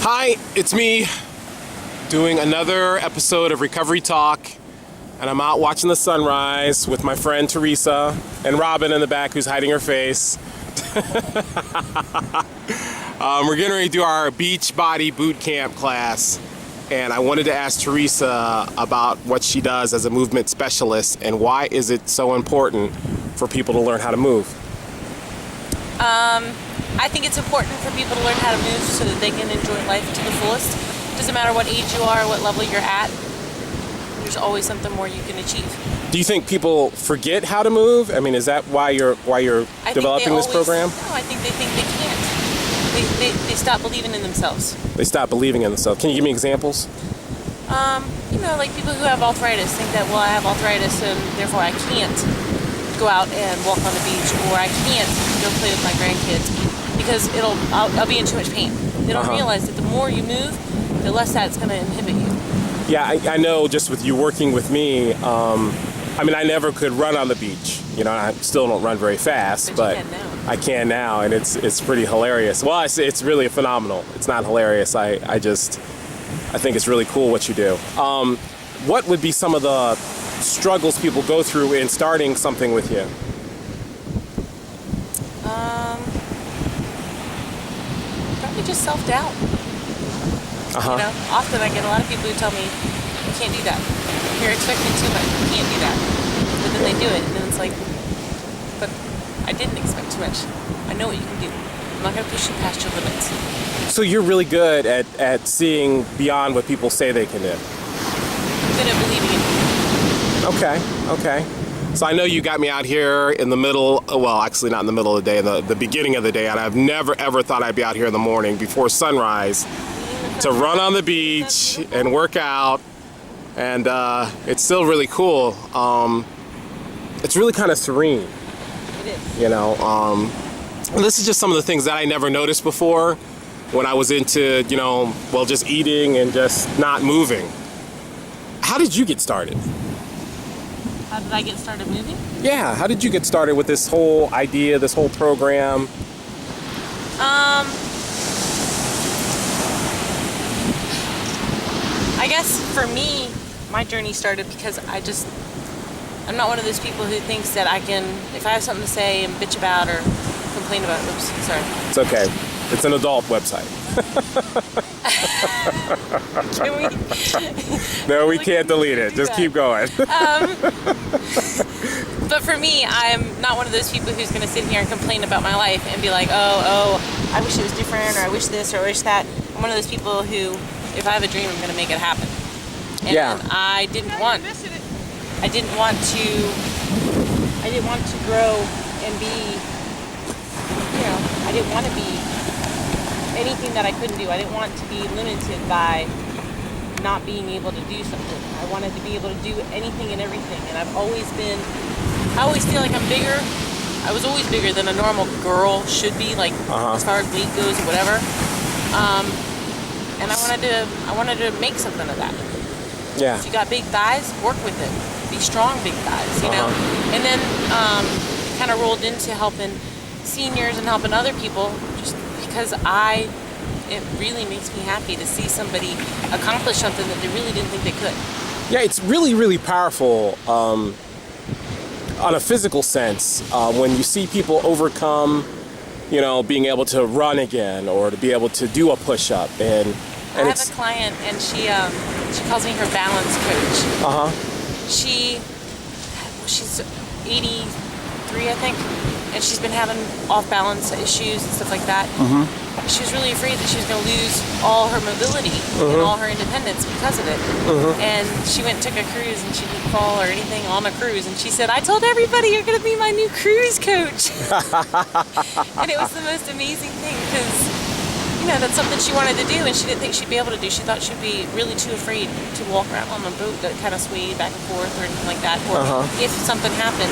Hi, it's me doing another episode of Recovery Talk, and I'm out watching the sunrise with my friend Theresa and Robin in the back who's hiding her face. We're getting ready to do our beach body boot camp class, and I wanted to ask Theresa about what she does as a movement specialist and why is it so important for people to learn how to move. I think it's important for people to learn how to move so that they can enjoy life to the fullest. Doesn't matter what age you are, what level you're at, there's always something more you can achieve. Do you think people forget how to move? I mean, is that why you're developing this program? No, I think they think they can't. They stop believing in themselves. They stop believing in themselves. Can you give me examples? Like people who have arthritis think that, well, I have arthritis and therefore I can't go out and walk on the beach, or I can't go play with my grandkids because I'll be in too much pain. They don't realize that the more you move, the less that's going to inhibit you. Yeah, I know just with you working with me, I never could run on the beach. You know, I still don't run very fast, but I can now, and it's pretty hilarious. Well, it's really phenomenal. It's not hilarious. I think it's really cool what you do. What would be some of the struggles people go through in starting something with you? Probably just self-doubt. You know, often I get a lot of people who tell me, you can't do that. You're expecting too much. You can't do that. But then they do it, and then it's like, but I didn't expect too much. I know what you can do. I'm not going to push you past your limits. So you're really good at seeing beyond what people say they can do. I'm good at believing in people. Okay. So I know you got me out here in the middle, well, actually not in the middle of the day, the beginning of the day, and I've never ever thought I'd be out here in the morning before sunrise to run on the beach and work out, and it's still really cool. It's really kind of serene. It is. You know, this is just some of the things that I never noticed before when I was into, just eating and just not moving. How did you get started? How did I get started moving? Yeah, how did you get started with this whole idea, this whole program? I guess for me, my journey started because I'm not one of those people who thinks that I can, if I have something to say and bitch about or complain about, It's okay. It's an adult website. Can we? No, we can't delete it. Just keep going. But for me, I'm not one of those people who's going to sit here and complain about my life and be like, oh, I wish it was different, or I wish this, or I wish that. I'm one of those people who, if I have a dream, I'm going to make it happen. And I didn't want to grow and be, I didn't want to be anything that I couldn't do. I didn't want to be limited by not being able to do something. I wanted to be able to do anything and everything. And I always feel like I'm bigger. I was always bigger than a normal girl should be, like as far as weight goes or whatever. And I wanted to make something of that. Yeah. If you got big thighs, work with it. Be strong, big thighs, you know? And then kind of rolled into helping seniors and helping other people just because it really makes me happy to see somebody accomplish something that they really didn't think they could. Yeah, it's really, really powerful on a physical sense when you see people overcome, being able to run again or to be able to do a push-up. And I have a client, and she calls me her balance coach. She's 83, I think, and she's been having off-balance issues and stuff like that. She was really afraid that she was going to lose all her mobility and all her independence because of it. And she went and took a cruise, and she didn't fall or anything on a cruise. And she said, I told everybody you're going to be my new cruise coach. And it was the most amazing thing because, that's something she wanted to do, and she didn't think she'd be able to do. She thought she'd be really too afraid to walk around on a boat that kind of swayed back and forth or anything like that. Or if something happened,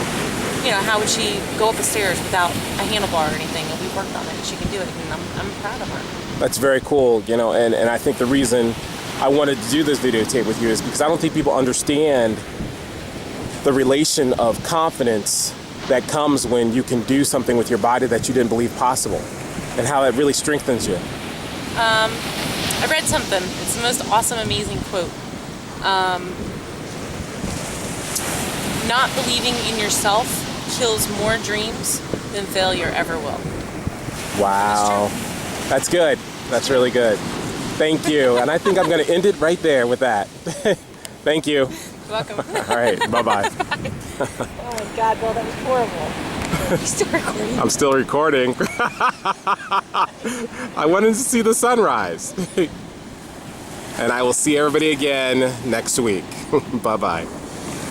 how would she go up the stairs without a handlebar or anything? And we worked on it, and she can do it, and I'm proud of her. That's very cool, and I think the reason I wanted to do this videotape with you is because I don't think people understand the relation of confidence that comes when you can do something with your body that you didn't believe possible, and how it really strengthens you. I read something. It's the most awesome, amazing quote. Not believing in yourself kills more dreams than failure ever will. Wow. That's good. That's really good. Thank you. And I think I'm going to end it right there with that. Thank you. You're welcome. All right. Bye-bye. Oh my God, Bill, that was horrible. Are you still recording? I'm still recording. I wanted to see the sunrise. And I will see everybody again next week. Bye-bye.